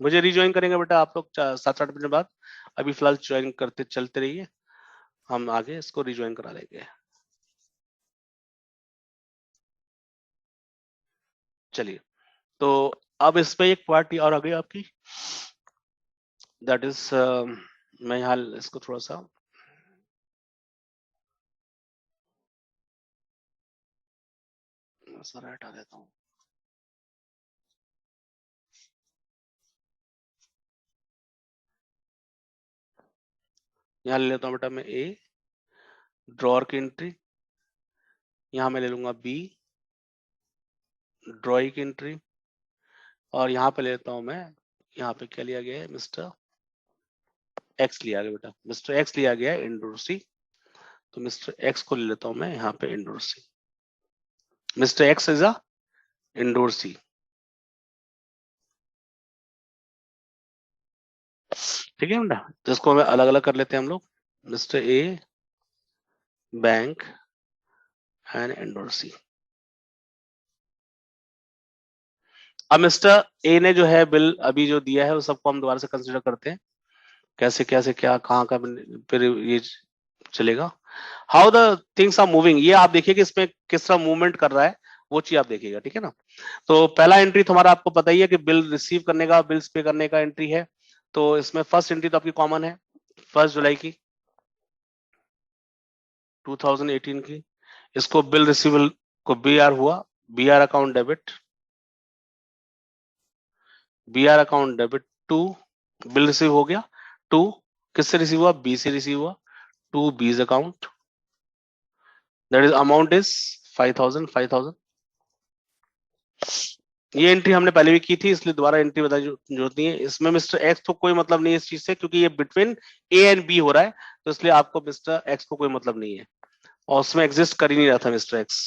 मुझे रिज्वाइन करेंगे बेटा आप लोग 7-8 मिनट बाद, अभी फिलहाल ज्वाइन करते चलते रहिए, हम आगे इसको रिज्वाइन करा लेंगे। चलिए, तो अब इस पे एक पार्टी और आ गई आपकी, दैट इज मैं यहाँ इसको थोड़ा सा सारा हटा देता हूँ। यहाँ ले लेता हूँ बेटा मैं ए, ड्रॉअर की एंट्री, यहाँ मैं ले लूंगा बी, ड्रॉई की एंट्री, और यहाँ पे लेता हूँ मैं, यहाँ पे क्या लिया गया है, मिस्टर एक्स लिया गया बेटा, मिस्टर एक्स लिया गया है इंडोर सी, तो मिस्टर एक्स को ले लेता हूँ मैं यहाँ पे endorsee, mister X is a endorsee. ठीक है बेटा, तो इसको हमें अलग अलग कर लेते हैं हम लोग, mister A bank and endorsee. अब मिस्टर ए ने जो है बिल अभी जो दिया है वो सबको हम दोबारा से कंसिडर करते हैं, कैसे कैसे क्या कहाँ का फिर ये चलेगा, how the things are moving, ये आप देखिए कि इसमें किस तरह मूवमेंट कर रहा है, वो चीज आप देखिएगा। ठीक है ना, तो पहला एंट्री तुम्हारा आपको पता ही है कि बिल रिसीव करने का, बिल्स पे करने का एंट्री है, तो इसमें फर्स्ट एंट्री तो आपकी कॉमन है 1 जुलाई की 2018 की, इसको बिल रिसीवल को बी आर हुआ, B R account debit, B R account debit to, bill receive हो गया, टू किससे रिसीव हुआ, बी से रिसीव हुआ, to B's account, that is amount is 5,000। ये एंट्री हमने पहले भी की थी, इसलिए दोबारा एंट्री बताने की जरूरत नहीं है। इसमें मिस्टर एक्स को कोई मतलब नहीं है इस चीज से, क्योंकि ये बिटवीन ए एंड बी हो रहा है, तो इसलिए आपको मिस्टर एक्स को कोई मतलब नहीं है, और उसमें एग्जिस्ट कर ही नहीं रहा था मिस्टर एक्स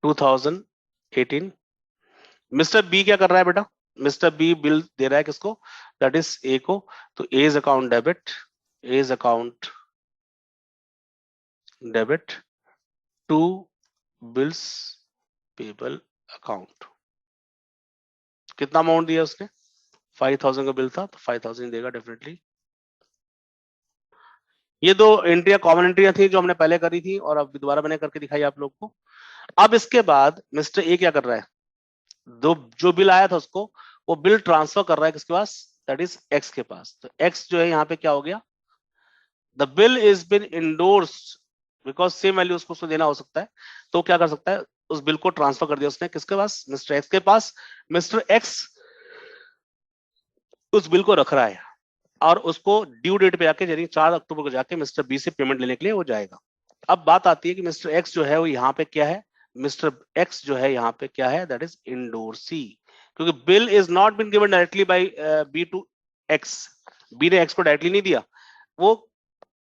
2018। मिस्टर बी क्या कर रहा है बेटा, मिस्टर बी बिल दे रहा है किसको, दैट इज ए को, तो A's account debit, A's account debit to bills payable account. कितना अमाउंट दिया उसने, 5,000 का बिल था, तो 5,000 देगा डेफिनेटली। ये दो एंट्रियां कॉमन एंट्रियां थी जो हमने पहले करी थी, और अब दोबारा मैंने करके दिखाई आप लोग को। अब इसके बाद मिस्टर ए क्या कर रहा है, दो जो बिल आया था उसको, वो बिल ट्रांसफर कर रहा है किसके पास, दैट इज एक्स के पास, तो एक्स जो है यहाँ पे क्या हो गया, the bill is been endorsed, because same value उसको देना हो सकता है, तो क्या कर सकता है, उस बिल को ट्रांसफर कर दिया उसने किसके पास, मिस्टर एक्स के पास, मिस्टर एक्स उस बिल को रख रहा है, और उसको ड्यू डेट पे जाके यानी 4 अक्टूबर को जाके मिस्टर बी से पेमेंट लेने के लिए वो जाएगा। अब बात आती है कि मिस्टर एक्स जो है वो यहाँ पे क्या है, मिस्टर एक्स जो है यहाँ पे क्या है, दैट इज इंडोर्सी, क्योंकि bill is not been given directly by B to X, B ने एक्स को डायरेक्टली नहीं दिया, वो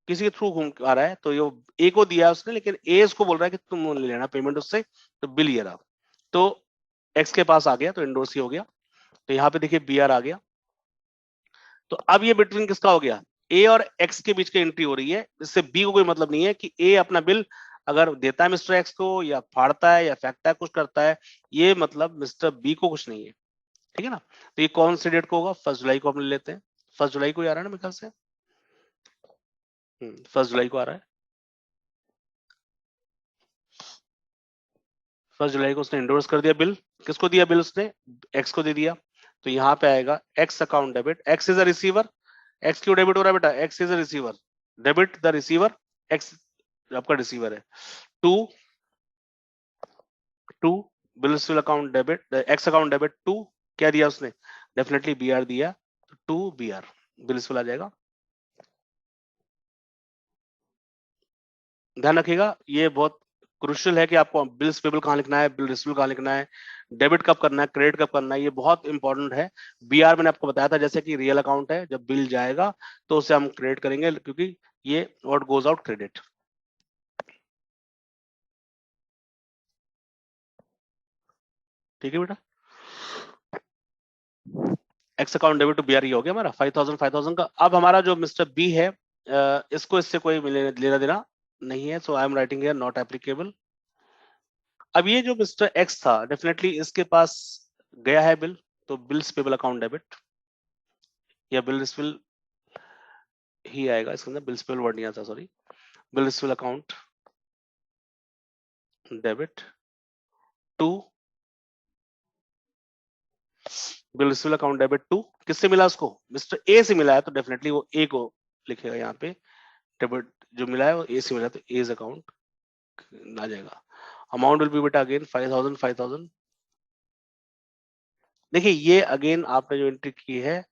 किसी के थ्रू घूम आ रहा है, तो ये ए को दिया है उसने, लेकिन ए इसको बोल रहा है कि तुम ले लेना पेमेंट उससे, तो बिल ये रहा, तो एक्स के पास आ गया, तो इंडोर्सी हो गया, तो यहाँ पे देखिए बी आर आ गया, तो अब ये बिटवीन किसका हो गया, ए और एक्स के बीच की एंट्री हो रही है, इससे बी को कोई मतलब नहीं है कि ए अपना बिल अगर देता है मिस्टर एक्स को, या फाड़ता है या फेंकता है, कुछ करता है, ये मतलब मिस्टर बी को कुछ नहीं है। ठीक है ना, तो ये कौन से डेट को होगा, 1 जुलाई को हम ले लेते हैं, 1 जुलाई को ही आ रहा है ना मेरे ख्याल से, 1 जुलाई को आ रहा है, 1 जुलाई को उसने इंडोर्स कर दिया बिल, किसको दिया बिल उसने, एक्स को दे दिया, तो यहाँ पे आएगा X account debit, X is a receiver, X क्यों डेबिट हो रहा है बेटा, X is a receiver, debit the receiver, X आपका रिसीवर है, to to bill account debit, X account debit to, क्या दिया उसने, डेफिनेटली बी आर दिया, टू बी आर बिल आ जाएगा। ध्यान रखिएगा ये बहुत क्रुशियल है कि आपको बिल्स पेबल कहाँ लिखना है, बिल रिसीवेबल कहाँ लिखना है, डेबिट कब करना है, क्रेडिट कब करना है, ये बहुत इंपॉर्टेंट है। बीआर मैंने आपको बताया था जैसे कि रियल अकाउंट है, जब बिल जाएगा तो उसे हम क्रेडिट करेंगे, क्योंकि ये व्हाट गोज आउट क्रेडिट। ठीक है बेटा, X account debit to BR हो गया हमारा 5,000 का। अब हमारा जो मिस्टर बी है, इसको इससे कोई लेना देना नहीं है, so I am writing here not applicable. अब ये जो मिस्टर एक्स था, डेफिनेटली इसके पास गया है बिल, तो बिल्स पेबल अकाउंट डेबिट, या बिल रिसीवेबल ही आएगा इसके अंदर, बिल रिसीवेबल वर्ड नहीं आता, sorry, bill receivable account debit to bill receivable account debit to, किससे मिला उसको, मिस्टर ए से मिला है तो डेफिनेटली वो ए को लिखेगा यहाँ पे, डेबिट जो मिला है वो ए से मिला है तो एज अकाउंट आ जाएगा। अमाउंट विल बी बेटा अगेन 5000 5000। देखिए ये अगेन आपने जो एंट्री की है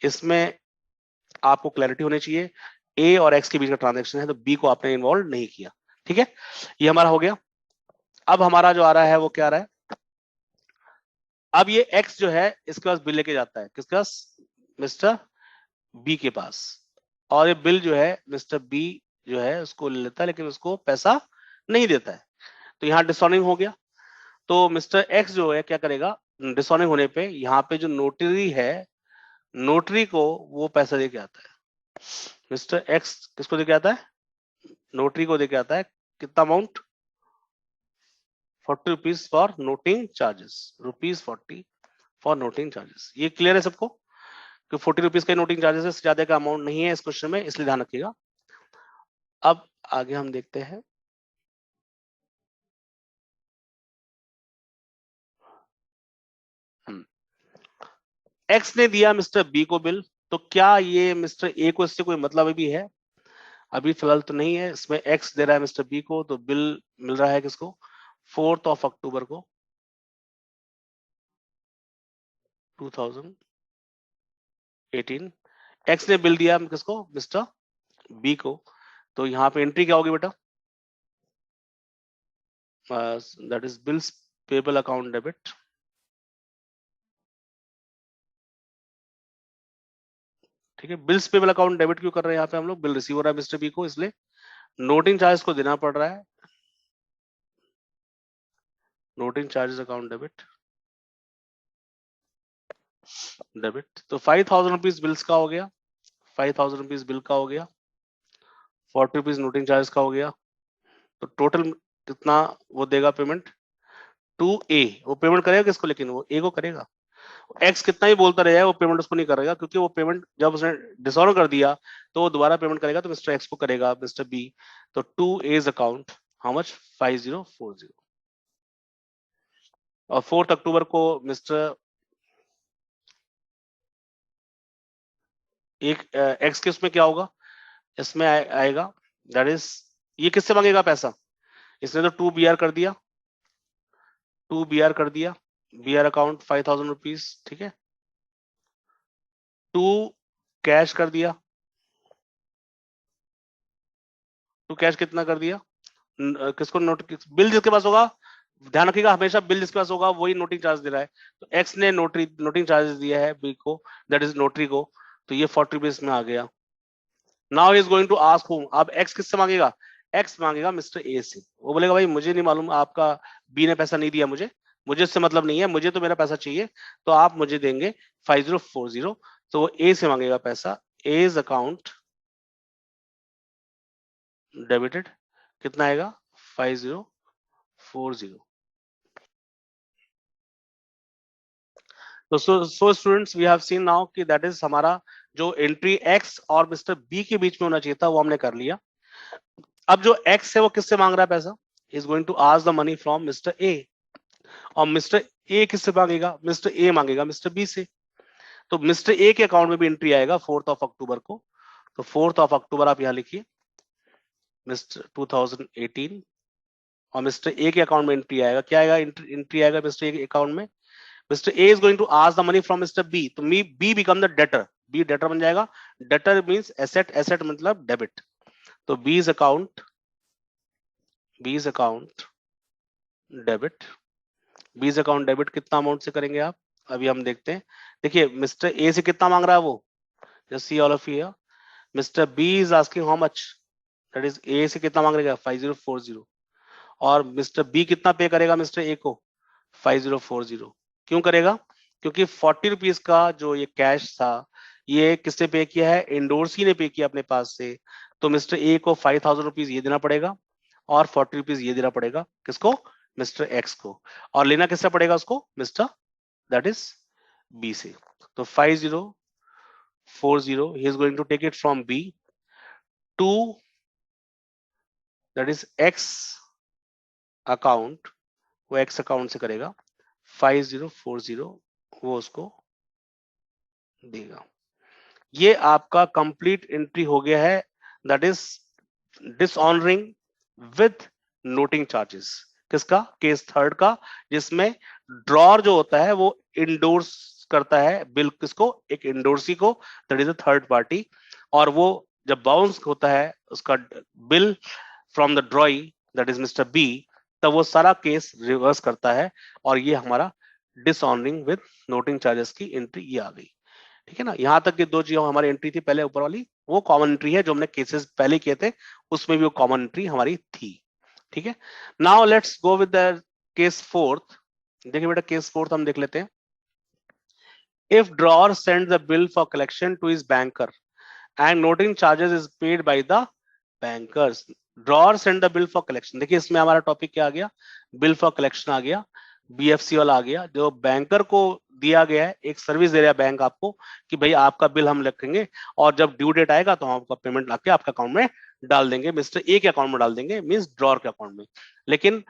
इसमें आपको क्लैरिटी होनी चाहिए, ए और एक्स के बीच का ट्रांजेक्शन है तो बी को आपने इन्वॉल्व नहीं किया। ठीक है, ये हमारा हो गया। अब हमारा जो आ रहा है वो क्या आ रहा है, अब ये एक्स जो है इसके पास बिल लेके जाता है, किसके पास, मिस्टर बी के पास, और ये बिल जो है मिस्टर बी जो है उसको ले लेता है लेकिन उसको पैसा नहीं देता है, तो यहाँ डिसऑर्डरिंग हो गया। तो मिस्टर एक्स जो है क्या करेगा, डिसऑर्डरिंग होने पे यहाँ पे जो नोटरी है, नोटरी को वो पैसा दे के आता है। मिस्टर एक्स किसको दे के आता है, नोटरी को दे के आता है, कितना amount, 40 rupees for noting charges, ₹40 for noting charges. ये क्लियर है सबको कि 40 रुपीज का नोटिंग चार्जेस है, इससे ज्यादा का अमाउंट नहीं है इस क्वेश्चन में, इसलिए ध्यान रखिएगा। अब आगे हम देखते हैं, एक्स ने दिया मिस्टर बी को बिल, तो क्या ये मिस्टर ए को इससे कोई मतलब भी है, अभी फिलहाल तो नहीं है। इसमें एक्स दे रहा है मिस्टर बी को, तो बिल मिल रहा है किसको, 4 अक्टूबर को 2018। एक्स ने बिल दिया किसको, मिस्टर बी को, तो यहाँ पे एंट्री क्या होगी बेटा, that is bills payable account debit. ठीक है, बिल्स पेबल अकाउंट डेबिट क्यों कर रहे हैं यहाँ पे हम लोग, बिल रिसीव हो रहा है मिस्टर बी को, इसलिए नोटिंग चार्ज को देना पड़ रहा है, noting charges account debit, debit. तो 5000 रुपीज बिल्स का हो गया, 5000 रुपीज बिल का हो गया, 40 रुपीज नोटिंग चार्ज का हो गया, तो टोटल कितना वो देगा पेमेंट, टू ए। वो पेमेंट करेगा किसको, लेकिन वो ए को करेगा। एक्स कितना ही बोलता रहेगा वो पेमेंट उसको नहीं करेगा, क्योंकि वो पेमेंट जब उसने डिसऑनर कर दिया तो वो दोबारा पेमेंट करेगा, तो मिस्टर एक्स को करेगा मिस्टर बी। तो to A's account how much, 5040। और 4 अक्टूबर को मिस्टर एक एक्स के उसमें क्या होगा, इसमें आएगा, दैट इज, ये किससे मांगेगा पैसा, इसने तो 2 BR कर दिया, 2 BR कर दिया, BR अकाउंट 5000 रुपीज, ठीक है, 2 कैश कर दिया, 2 कैश कितना कर दिया, किसको नोट, बिल जिसके पास होगा, ध्यान रखिएगा हमेशा बिल जिसके पास होगा वही नोटिंग चार्ज दे रहा है, तो एक्स ने नोटिंग चार्जेस दिया है बी को, दैट इज नोटरी को, तो ये 40 रुपीज में आ गया। Now is going to ask whom, अब एक्स किससे मांगेगा, एक्स मांगेगा मिस्टर ए से, वो बोलेगा भाई मुझे नहीं मालूम आपका बी ने पैसा नहीं दिया, मुझे मुझे इससे मतलब नहीं है, मुझे तो मेरा पैसा चाहिए, तो आप मुझे देंगे 5040। तो वो ए से मांगेगा पैसा, एज अकाउंट डेबिटेड, कितना आएगा, 5040। तो so students we have seen now कि दैट इज हमारा जो एंट्री एक्स और मिस्टर बी के बीच में होना चाहिए था वो हमने कर लिया। अब जो एक्स है वो किससे मांग रहा है पैसा, is going to ask the money from mister A, और मिस्टर ए किससे मांगेगा, मिस्टर ए मांगेगा मिस्टर बी से, तो मिस्टर ए के अकाउंट में भी एंट्री आएगा 4 अक्टूबर को, तो 4 अक्टूबर आप यहाँ लिखिए मिस्टर 2018, और मिस्टर ए के अकाउंट में एंट्री आएगा, क्या आएगा, एंट्री आएगा मिस्टर ए के अकाउंट में, Mr. A is going to ask the money from Mr. B. तो B become the debtor. B debtor बन जाएगा. Debtor means asset. Asset मतलब debit. तो B's account debit. B's account debit कितना amount से करेंगे आप? अभी हम देखते हैं. देखिए मिस्टर A से कितना मांग रहा है वो? Just see all of you here. Mr. B is asking how much? That is A से कितना मांग रहेगा? 5040. और मिस्टर B कितना पे करेगा मिस्टर A को? 5040। क्यों करेगा? क्योंकि 40 रुपीज का जो ये कैश था ये किसने पे किया है, इंडोर्सी ने पे किया अपने पास से, तो मिस्टर ए को 5000 रुपीज ये देना पड़ेगा और 40 रुपीज ये देना पड़ेगा, किसको, मिस्टर एक्स को, और लेना किससे पड़ेगा उसको, मिस्टर दैट इज बी से। तो 5040 he is going to take it from B to that is X account, वो एक्स अकाउंट से करेगा 5040 वो उसको देगा। ये आपका कंप्लीट एंट्री हो गया है, that is dishonouring with noting charges. किसका? केस थर्ड का, जिसमें ड्रॉर जो होता है वो इंडोर्स करता है बिल किसको? एक इंडोर्सी को, that is a third party. और वो जब बाउंस होता है उसका bill from the drawee, that is mister B, तब वो सारा केस रिवर्स करता है। और ये हमारा डिसऑनरिंग विद नोटिंग चार्जेस की एंट्री ये आ गई। ठीक है ना? यहां तक की दो चीजें हमारी एंट्री थी पहले ऊपर वाली, वो कॉमन एंट्री है जो हमने केसेस पहले किए थे, उसमें भी वो कॉमन एंट्री हमारी थी। ठीक है, now let's go with the case fourth. देखिए बेटा, केस फोर्थ हम देख लेते हैं। If drawer send the bill for collection to his banker and noting charges is paid by the bankers. Drawer send the bill for collection, देखिए इसमें हमारा topic क्या आ गया? बिल फॉर कलेक्शन आ गया, बीएफसी वाला आ गया। जो बैंकर को दिया गया है, एक सर्विस दे रहा है बैंक आपको कि भाई आपका बिल हम रखेंगे और जब ड्यू डेट आएगा तो हम आपका पेमेंट लाके आपके अकाउंट में डाल देंगे, मिस्टर ए के अकाउंट में डाल देंगे, मींस ड्रॉर के अकाउंट में। लेकिन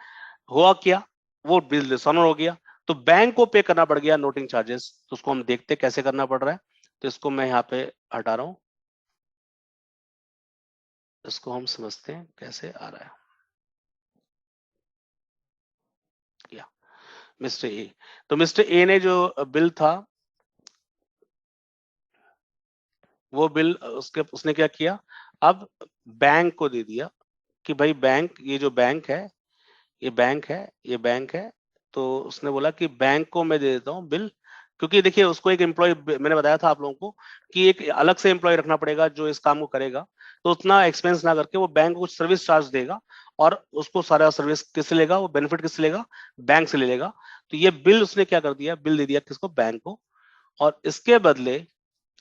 हुआ क्या? वो बिल डिसऑनर हो गया, तो बैंक को पे करना पड़ गया नोटिंग चार्जेस। तो उसको हम देखते कैसे करना पड़ रहा है। तो इसको मैं यहाँ पे हटा रहा हूँ, इसको हम समझते हैं कैसे आ रहा है। या मिस्टर ए, तो मिस्टर ए ने जो बिल था, वो बिल उसके उसने क्या किया? अब बैंक को दे दिया कि भाई बैंक, ये जो बैंक है, ये बैंक है, ये बैंक है। तो उसने बोला कि बैंक को मैं दे देता हूँ बिल, क्योंकि देखिए उसको एक एम्प्लॉय, मैंने बताया था आप लोगों को कि एक अलग से एम्प्लॉय रखना पड़ेगा जो इस काम को करेगा। तो उतना एक्सपेंस ना करके वो बैंक को कुछ सर्विस चार्ज देगा, और उसको सारा सर्विस किससे लेगा? वो बेनिफिट किससे लेगा? बैंक से ले लेगा। तो ये बिल उसने क्या कर दिया? बिल दे दिया किसको? बैंक को। और इसके बदले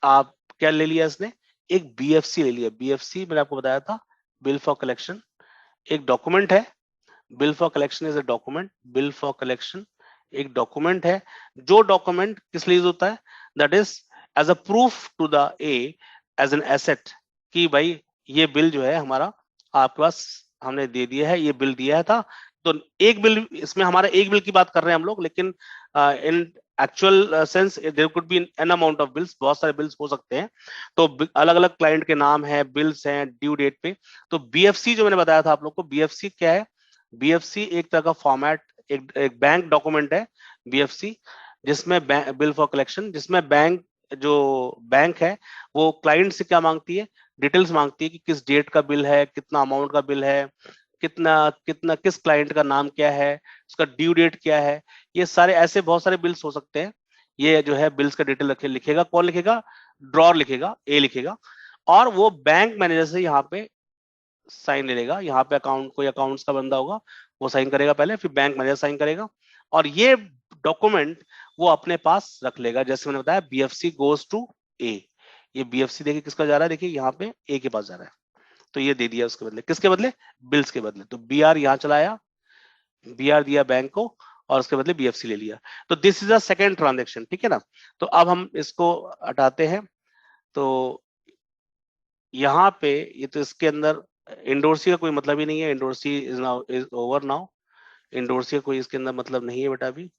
आप क्या ले लिया इसने? एक बीएफसी ले लिया। बीएफसी मैंने आपको बताया था, बिल फॉर कलेक्शन, एक डॉक्यूमेंट है। Bill for collection is a document. Bill for collection एक डॉक्यूमेंट है। जो डॉक्यूमेंट किस लिए यूज होता है? That is as a proof to the A, as an asset, कि भाई ये बिल जो है हमारा आपके पास हमने दे दिया है, ये बिल दिया था। तो एक बिल, इसमें हमारा एक बिल की बात कर रहे हैं हम लोग, लेकिन in actual sense there could be an amount of bills, बहुत सारे बिल्स हो सकते हैं। तो अलग अलग क्लाइंट के नाम है, बिल्स हैं ड्यू डेट पे। तो बीएफसी जो मैंने बताया था आप लोग को, बीएफसी क्या है? बीएफसी एक तरह का फॉर्मेट, एक बैंक डॉक्यूमेंट है बीएफसी, जिसमें बिल फॉर कलेक्शन, जिसमें बैंक, जो बैंक है वो क्लाइंट से क्या मांगती है? डिटेल्स मांगती है कि किस डेट का बिल है, कितना अमाउंट का बिल है, कितना कितना, किस क्लाइंट का नाम क्या है, उसका ड्यू डेट क्या है। ये सारे ऐसे बहुत सारे बिल्स हो सकते हैं। ये जो है बिल्स का डिटेल लिखेगा कौन? लिखेगा ड्रॉर, लिखेगा ए लिखेगा। और वो बैंक मैनेजर से यहाँ पे साइन ले लेगा। यहाँ पे अकाउंट, कोई अकाउंट्स का बंदा होगा वो साइन करेगा पहले, फिर बैंक मैनेजर साइन करेगा। और ये डॉक्यूमेंट वो अपने पास रख लेगा। जैसे मैंने बताया, बीएफसी गोज टू ए। ये बीएफसी देखिए किसका जा रहा है? देखिए यहाँ पे ए के पास जा रहा है। तो ये दे दिया उसके बदले, किसके बदले? बिल्स के बदले। तो बीआर यहाँ चलाया, बीआर दिया बैंक को, और उसके बदले बीएफसी ले लिया। तो this is a second transaction. ठीक है ना? तो अब हम इसको हटाते हैं। तो यहाँ पे ये तो इसके अंदर इंडोर्सी का कोई मतलब ही नहीं है। Endorsee is now, is over now. Endorsee का कोई इसके अंदर मतलब नहीं है बेटा अभी।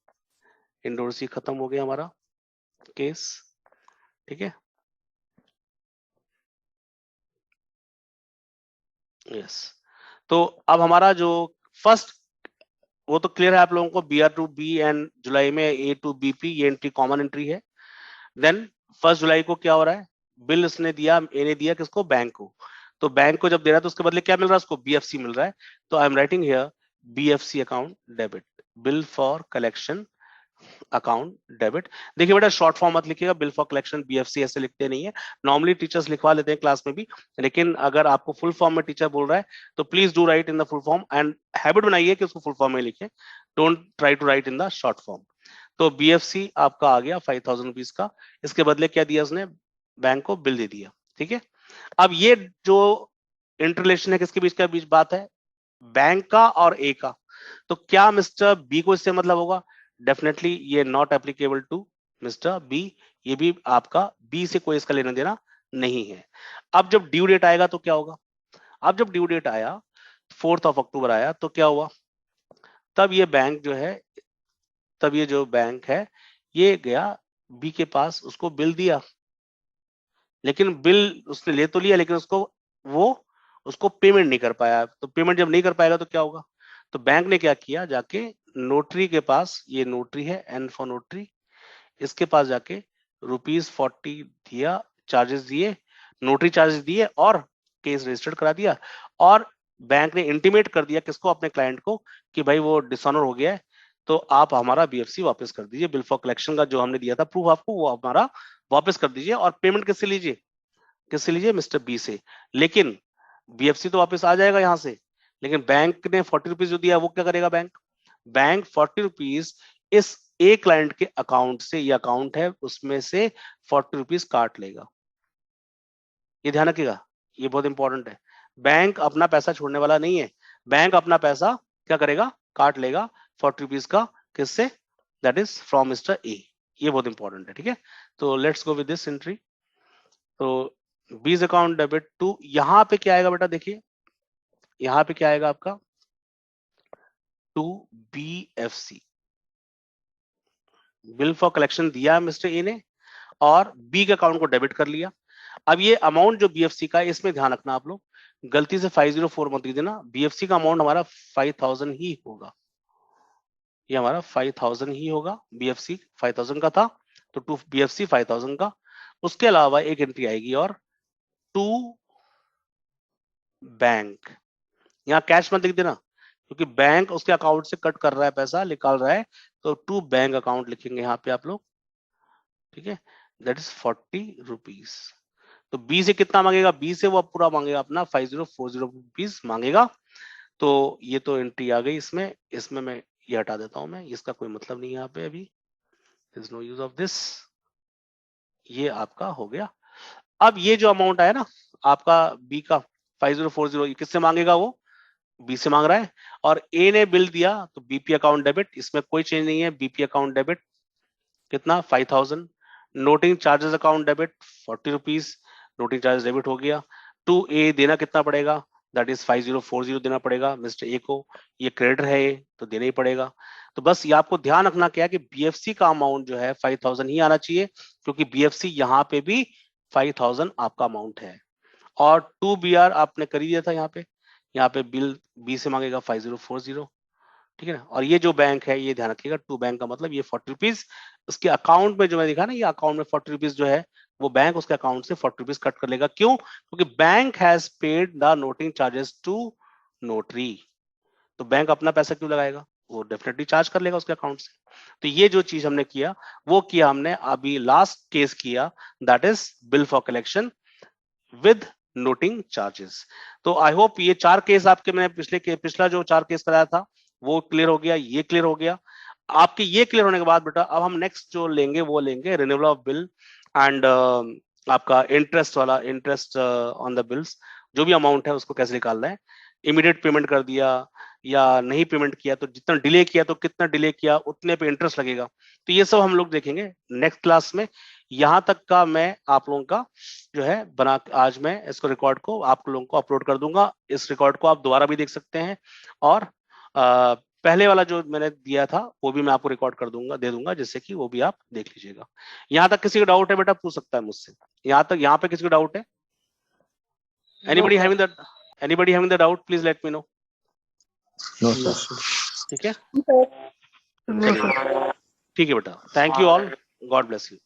इंडोर्सी खत्म हो गया हमारा केस। ठीक है, यस। तो अब हमारा जो फर्स्ट, वो तो क्लियर है आप लोगों को, B R to B and जुलाई में ए टू बीपी, ये एंट्री कॉमन एंट्री है। देन फर्स्ट जुलाई को क्या हो रहा है? बिल उसने दिया, ए ने दिया किसको? बैंक को। तो बैंक को जब दे रहा है तो उसके बदले क्या मिल रहा है उसको? बीएफसी मिल रहा है। तो आई am writing here BFC account debit, bill for collection account debit. देखिए बेटा, शॉर्ट फॉर्म मत लिखिएगा, बिल फॉर कलेक्शन बीएफसी ऐसे लिखते नहीं है। नॉर्मली टीचर्स लिखवा लेते हैं क्लास में भी, लेकिन अगर आपको फुल फॉर्म में टीचर बोल रहा है तो please do write in the full form, and habit बनाइए कि उसको फुल फॉर्म में लिखें। Don't try to write in the short form. तो बीएफसी आपका आ गया 5,000 रुपीज का। इसके बदले क्या दिया उसने? बैंक को बिल दे दिया। ठीक है, अब ये जो इंटरलेशन है किसके बीच का बीच बात है? बैंक का और ए का। तो क्या मिस्टर बी को इससे मतलब होगा? डेफिनेटली ये not applicable to mister B. ये भी आपका बी से कोई इसका लेना देना नहीं है। अब जब ड्यू डेट आएगा तो क्या होगा? अब जब ड्यू डेट आया, 4 अक्टूबर आया, तो क्या हुआ? तब ये बैंक जो है, तब ये जो बैंक है ये गया बी के पास, उसको बिल दिया, लेकिन बिल उसने ले तो लिया, लेकिन उसको पेमेंट नहीं कर पाया। तो पेमेंट जब नहीं कर पाएगा तो क्या होगा? तो बैंक ने क्या किया, जाके नोटरी के पास, ये नोटरी है, एन फॉर नोटरी, इसके पास जाके ₹40 दिया, चार्जेस दिए, नोटरी चार्जेस दिए, और केस रजिस्टर्ड करा दिया। और बैंक ने इंटीमेट कर दिया किसको? अपने क्लाइंट को, कि भाई वो डिसऑनर हो गया है, तो आप हमारा बीएफसी वापस कर दीजिए, बिल फॉर कलेक्शन का जो हमने दिया था प्रूफ आपको, वो हमारा वापस कर दीजिए, और पेमेंट किससे लीजिए? किससे लीजिए? मिस्टर बी से। लेकिन बीएफसी तो वापस आ जाएगा यहां से, लेकिन बैंक ने ₹40 जो दिया वो क्या करेगा? बैंक ₹40 इस ए क्लाइंट के अकाउंट से, ये अकाउंट है उसमें से ₹40 काट लेगा। ये ध्यान रखिएगा, ये बहुत इंपॉर्टेंट है। बैंक अपना पैसा छोड़ने वाला नहीं है, बैंक अपना पैसा क्या करेगा? काट लेगा ₹40 का, किससे? दैट इज फ्रॉम मिस्टर ए। ये बहुत इंपॉर्टेंट है, ठीक है। तो let's go with this entry. तो बीज अकाउंट डेबिट टू, यहां पे क्या आएगा बेटा? देखिए यहां पे क्या आएगा आपका? To BFC, bill for collection दिया मिस्टर ए ने, और बी के अकाउंट को डेबिट कर लिया। अब ये अमाउंट जो बीएफसी का है, इसमें ध्यान रखना आप लोग, गलती से 504 मत लिख देना। बीएफसी का अमाउंट हमारा 5000 ही होगा, ये हमारा 5000 ही होगा। बीएफसी 5000 का था, तो टू बीएफसी 5000 का। उसके अलावा एक एंट्री आएगी, और टू बैंक, यहाँ कैश मत लिख देना, क्योंकि बैंक उसके अकाउंट से कट कर रहा है, पैसा निकाल रहा है, तो टू बैंक अकाउंट लिखेंगे यहाँ पे आप लोग, ठीक है। That is ₹40। तो बी से कितना मांगेगा? बी से वो पूरा मांगेगा अपना 5040 मांगेगा। तो ये तो एंट्री आ गई इसमें, इसमें मैं ये हटा देता हूं, मैं इसका कोई मतलब नहीं है यहाँ पे, अभी is no use of this. ये आपका हो गया। अब ये जो अमाउंट आया ना आपका बी का 5040, ये किससे मांगेगा? वो बी से मांग रहा है, और ए ने बिल दिया, तो बीपी अकाउंट डेबिट, इसमें कोई चेंज नहीं है, बीपी अकाउंट डेबिट कितना? 5000। Noting charges account debit ₹40, noting charges debit हो गया। टू ए देना कितना पड़ेगा? दैट इज 5040 देना पड़ेगा मिस्टर ए को, ये क्रेडिट है ये, तो देना ही पड़ेगा। तो बस ये आपको ध्यान रखना क्या, कि बीएफसी का अमाउंट जो है 5000 ही आना चाहिए, क्योंकि बीएफसी यहाँ पे भी 5000 आपका अमाउंट है। और टू बी आर आपने कर ही दिया था, यहाँ पे बिल बी से मांगेगा 5040, ठीक है ना। और ये जो बैंक है, ये ध्यान रखिएगा, टू बैंक का मतलब ये ₹40 उसके अकाउंट में जो मैं दिखा ना, ये अकाउंट में ₹40 जो है, वो बैंक उसके अकाउंट से ₹40 कट कर लेगा। क्यों? क्योंकि bank has paid the noting charges to notary. तो बैंक अपना पैसा क्यों लगाएगा? वो डेफिनेटली चार्ज कर लेगा उसके अकाउंट से। तो ये जो चीज हमने किया, वो किया हमने अभी लास्ट केस किया, that is bill for collection with noting charges. तो आई होप ये 4 केस आपके, मैंने पिछला जो 4 केस कराया था वो क्लियर हो गया, ये क्लियर हो गया। आपके ये क्लियर होने के बाद बेटा, अब हम नेक्स्ट जो लेंगे वो लेंगे रिन्यूअल ऑफ बिल एंड आपका इंटरेस्ट वाला, इंटरेस्ट ऑन द बिल्स, जो भी अमाउंट है उसको कैसे निकालना है। इमीडिएट पेमेंट कर दिया या नहीं पेमेंट किया, तो जितना डिले किया तो कितना डिले किया उतने पे इंटरेस्ट लगेगा। तो ये सब हम लोग देखेंगे नेक्स्ट क्लास में। यहाँ तक का मैं आप लोगों का जो है बना, आज मैं इसको रिकॉर्ड को आप लोगों को अपलोड कर दूंगा। इस रिकॉर्ड को आप दोबारा भी देख सकते हैं, और पहले वाला जो मैंने दिया था वो भी मैं आपको रिकॉर्ड कर दूंगा, दे दूंगा, जिससे कि वो भी आप देख लीजिएगा। यहाँ तक किसी का डाउट है बेटा, पूछ सकता है मुझसे। यहाँ पे किसी को डाउट है? Anybody having the doubt, please let me know. No sir. ठीक है, चलिए, ठीक है बेटा, thank you all, God bless you.